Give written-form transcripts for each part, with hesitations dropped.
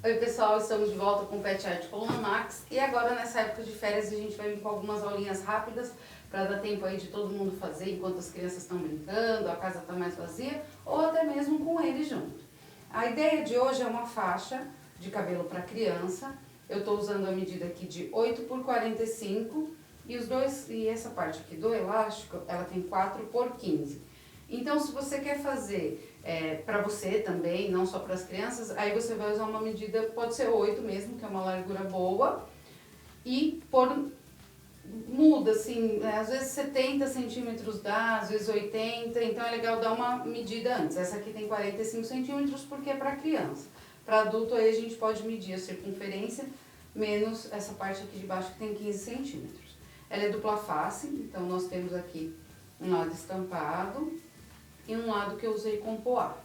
Oi pessoal, estamos de volta com o Pet Art Coluna Max e agora nessa época de férias a gente vai vir com algumas aulinhas rápidas para dar tempo aí de todo mundo fazer enquanto as crianças estão brincando, a casa está mais vazia ou até mesmo com eles junto. A ideia de hoje é uma faixa de cabelo para criança. Eu estou usando a medida aqui de 8 por 45 e essa parte aqui do elástico ela tem 4 por 15. Então, se você quer fazer para você também, não só para as crianças, aí você vai usar uma medida, pode ser 8 mesmo, que é uma largura boa, e muda assim, às vezes 70 centímetros dá, às vezes 80, então é legal dar uma medida antes. Essa aqui tem 45 centímetros porque é para criança. Para adulto aí a gente pode medir a circunferência, menos essa parte aqui de baixo que tem 15 centímetros. Ela é dupla face, então nós temos aqui um lado estampado e um lado que eu usei com poá.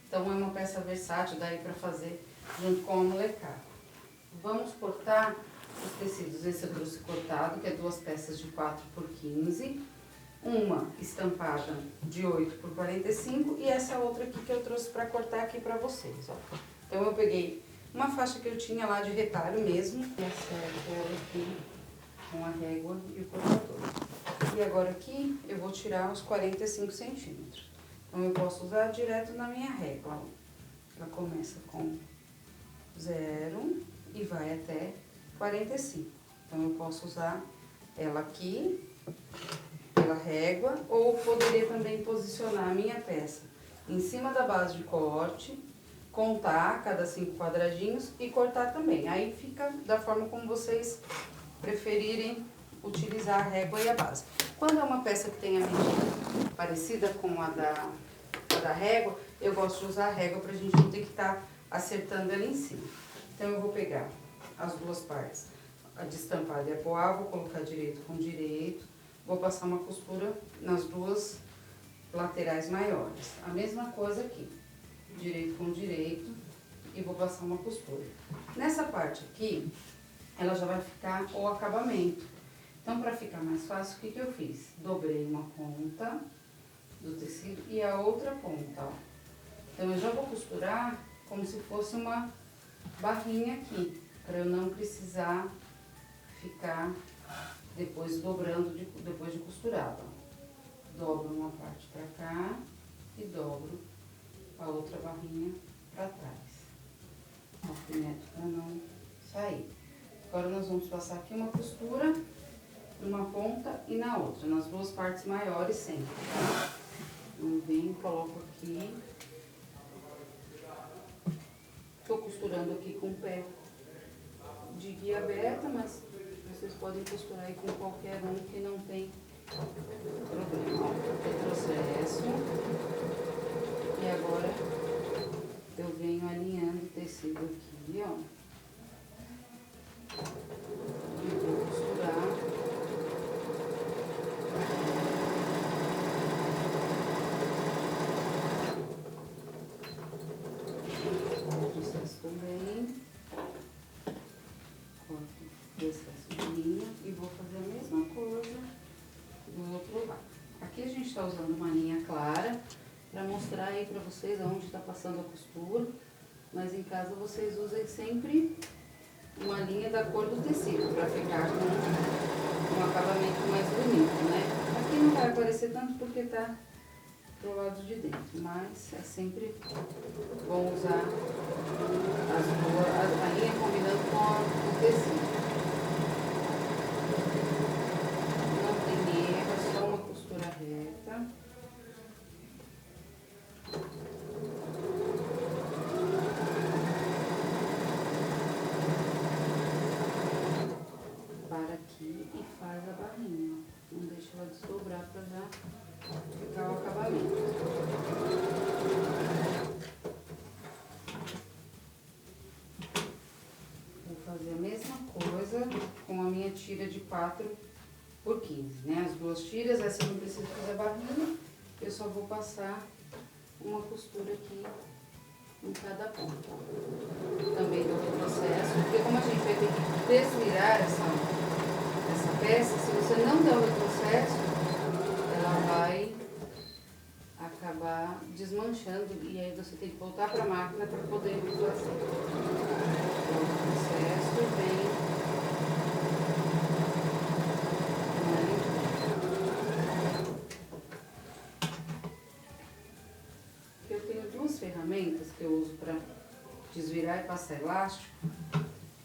Então é uma peça versátil, daí para fazer junto com a molecada. Vamos cortar os tecidos. Esse eu trouxe cortado, que é duas peças de 4 por 15, uma estampada de 8 por 45 e essa outra aqui que eu trouxe para cortar aqui para vocês, ó. Então eu peguei uma faixa que eu tinha lá de retalho mesmo, e acerto ela aqui com a régua e o cortador. E agora aqui eu vou tirar os 45 centímetros. Então eu posso usar direto na minha régua, ó. Ela começa com 0 e vai até 45. Então eu posso usar ela aqui pela régua ou poderia também posicionar a minha peça em cima da base de corte, contar cada 5 quadradinhos e cortar também. Aí fica da forma como vocês preferirem utilizar a régua e a base. Quando é uma peça que tem a medida parecida com a da régua, eu gosto de usar a régua pra gente não ter que estar acertando ela em cima. Então eu vou pegar as duas partes, a de estampado e a poá, vou colocar direito com direito, vou passar uma costura nas duas laterais maiores. A mesma coisa aqui, direito com direito e vou passar uma costura. Nessa parte aqui, ela já vai ficar o acabamento. Então, para ficar mais fácil, o que eu fiz? Dobrei uma ponta do tecido e a outra ponta, ó. Então, eu já vou costurar como se fosse uma barrinha aqui, para eu não precisar ficar depois dobrando, depois de costurada, ó. Dobro uma parte para cá e dobro a outra barrinha para trás. Alfineto para não sair. Agora nós vamos passar aqui uma costura numa ponta e na outra, nas duas partes maiores sempre, tá? Eu venho, coloco aqui. Tô costurando aqui com o pé de guia aberta, mas vocês podem costurar aí com qualquer um que não tem problema. Ó, retrocesso. E agora eu venho alinhando o tecido aqui, ó. E vou costurar. Também corto o excesso de linha e vou fazer a mesma coisa do outro lado. Aqui a gente está usando uma linha clara para mostrar aí para vocês aonde está passando a costura, mas em casa vocês usem sempre uma linha da cor do tecido para ficar com um acabamento mais bonito, né? Aqui não vai aparecer tanto porque tá pro lado de dentro, mas é sempre bom usar a linha combinando com o tecido. Não tem erro, é só uma costura reta. Para aqui e faz a barrinha, ó. Não deixa ela desdobrar para já ficar o acabamento. Vou fazer a mesma coisa com a minha tira de 4 por 15, né? As duas tiras, essa eu não preciso fazer barrinha, eu só vou passar uma costura aqui em cada ponta. Também dou o processo, porque como a gente vai ter que desvirar essa peça, se você não der o retrocesso, ela vai acabar desmanchando. desmanchando e aí você tem que voltar para a máquina para poder fazer. O processo vem. Eu tenho duas ferramentas que eu uso para desvirar e passar elástico,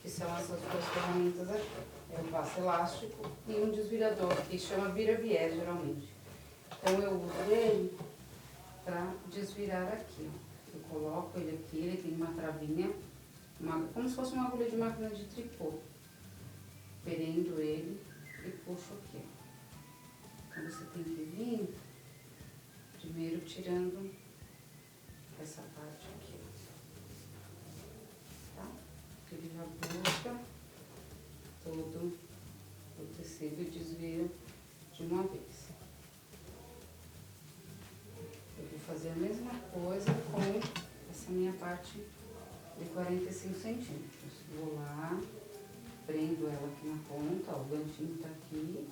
que são essas duas ferramentas aqui. Eu passo elástico e um desvirador, que chama vira-viés geralmente. Então eu uso ele para desvirar aqui, ó. Eu coloco ele aqui, ele tem uma travinha, como se fosse uma agulha de máquina de tricô. Prendo ele e puxo aqui, ó. Então você tem que vir primeiro tirando essa parte aqui, tá? Ele já busca todo o tecido e desvio de uma vez. Eu vou fazer a mesma coisa com essa minha parte de 45 centímetros. Vou lá, prendo ela aqui na ponta, ó, o ganchinho tá aqui,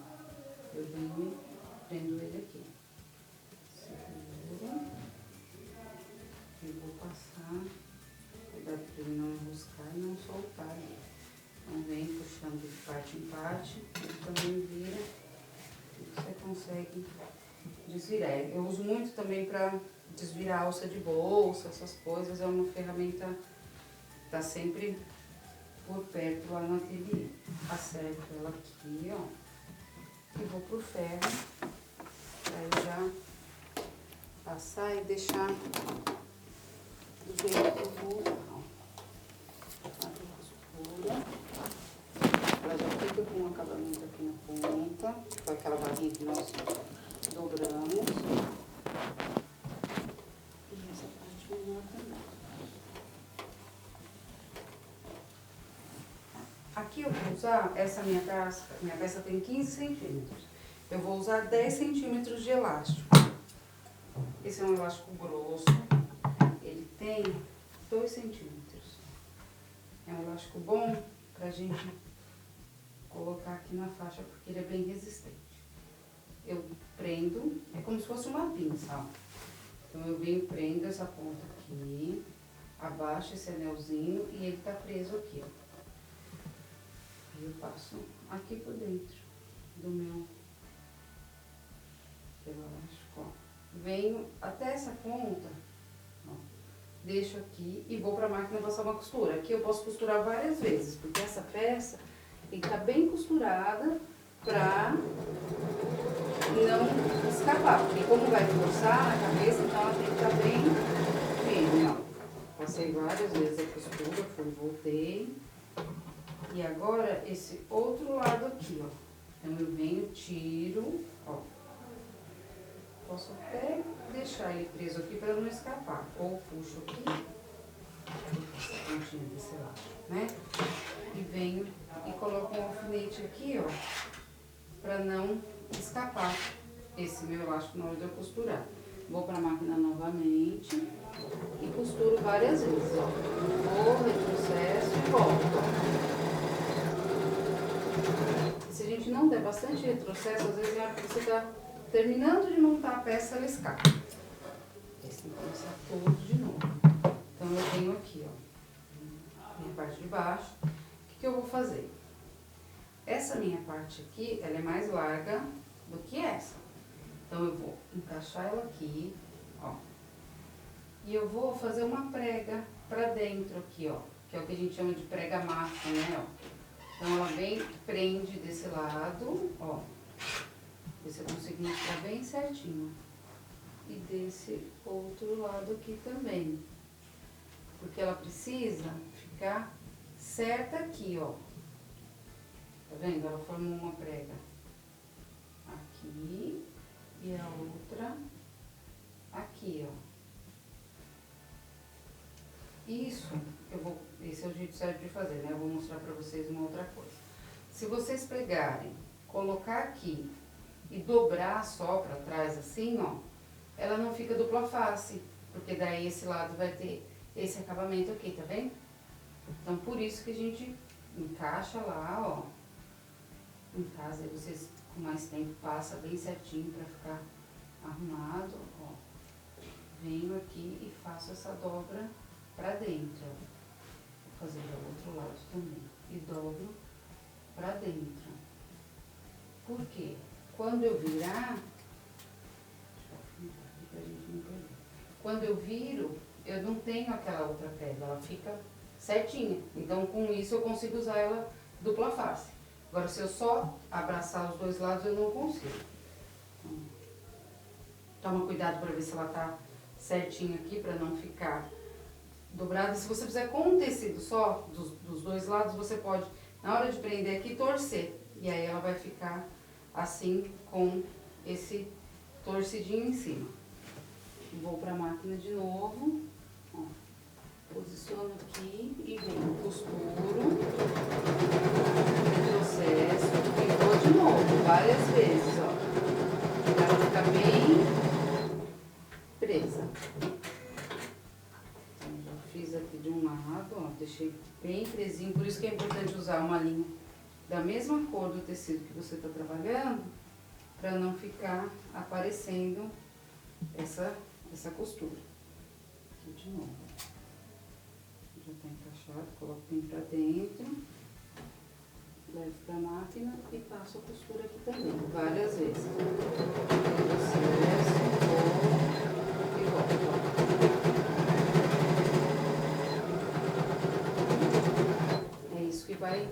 eu venho e prendo ele aqui. Seguro. E vou passar, cuidado para ele não enroscar e não soltar ali. Então vem puxando de parte em parte, ele também vira e você consegue desvirar. Eu uso muito também para desvirar alça de bolsa, essas coisas, é uma ferramenta que tá sempre por perto lá no ateliê. Acerto ela aqui, ó, e vou pro ferro, pra eu já passar e deixar do jeito que eu vou usar, ó. A costura. Ela já fica com um acabamento aqui na ponta, com aquela barrinha que nós dobramos. E essa parte menor também. Aqui eu vou usar essa minha peça tem 15 centímetros. Eu vou usar 10 centímetros de elástico. Esse é um elástico grosso, ele tem 2 centímetros. É um elástico bom pra gente colocar aqui na faixa, porque ele é bem resistente. Eu prendo, é como se fosse uma pinça, ó. Então eu venho, prendo essa ponta aqui, abaixo esse anelzinho e ele tá preso aqui, ó. Aí eu passo aqui por dentro do meu elástico, ó. Venho até essa ponta, ó, deixo aqui e vou pra máquina passar uma costura. Aqui eu posso costurar várias vezes, porque essa peça tem que estar bem costurada pra não escapar, porque como vai forçar na cabeça, então ela tem que estar bem firme, ó. Passei várias vezes a costura, fui, voltei. E agora esse outro lado aqui, ó. Então eu venho, tiro, ó. Posso até deixar ele preso aqui para não escapar. Ou puxo aqui, essa pontinha desse lado, né? E venho e coloco um alfinete aqui, ó, para não escapar esse meu elástico na hora de eu costurar. Vou para a máquina novamente e costuro várias vezes, ó. Vou, retrocesso e volto, ó. Se a gente não der bastante retrocesso, às vezes na hora que você está terminando de montar a peça, ela escapa. Aí você tem que começar tudo de novo. Então eu tenho aqui, ó, minha parte de baixo. O que eu vou fazer? Essa minha parte aqui, ela é mais larga do que essa. Então eu vou encaixar ela aqui, ó. E eu vou fazer uma prega pra dentro aqui, ó. Que é o que a gente chama de prega massa, né, ó. Então ela vem, prende desse lado, ó. Ver se eu consigo mostrar bem certinho. E desse outro lado aqui também. Porque ela precisa ficar certa aqui, ó. Tá vendo? Ela formou uma prega aqui e a outra aqui, ó. Isso, esse é o jeito certo de fazer, né? Eu vou mostrar pra vocês uma outra coisa. Se vocês pegarem, colocar aqui e dobrar só pra trás assim, ó, ela não fica dupla face, porque daí esse lado vai ter esse acabamento aqui, tá vendo? Então, por isso que a gente encaixa lá, ó. Em casa, aí vocês com mais tempo passa bem certinho pra ficar arrumado, ó. venho aqui e faço essa dobra pra dentro, ó. Vou fazer do outro lado também. E dobro pra dentro. Por quê? Quando eu virar, pra gente não perder. Quando eu viro, eu não tenho aquela outra pedra, ela fica certinha. Então com isso eu consigo usar ela dupla face. Agora se eu só abraçar os dois lados, eu não consigo. Então, toma cuidado para ver se ela tá certinha aqui, para não ficar dobrada. Se você fizer com um tecido só, dos dois lados, você pode, na hora de prender aqui, torcer. E aí ela vai ficar assim, com esse torcidinho em cima. Vou para a máquina de novo, ó, posiciono aqui e venho, costuro, processo e vou de novo, várias vezes, ó, para ela ficar bem presa. Então, já fiz aqui de um lado, ó, deixei bem presinho, por isso que é importante usar uma linha da mesma cor do tecido que você está trabalhando, para não ficar aparecendo essa costura. Aqui de novo. Já está encaixado, coloco bem para dentro, levo para a máquina e passo a costura aqui também, várias vezes. Processo, vou e volto. É isso que vai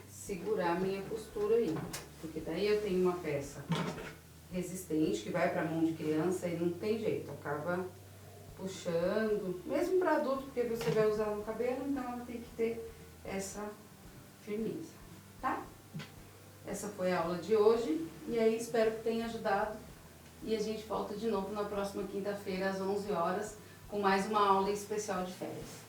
segurar a minha costura aí, porque daí eu tenho uma peça resistente que vai para a mão de criança e não tem jeito, acaba puxando, mesmo para adulto, porque você vai usar no cabelo, então ela tem que ter essa firmeza, tá? Essa foi a aula de hoje e aí espero que tenha ajudado e a gente volta de novo na próxima quinta-feira às 11 horas com mais uma aula especial de férias.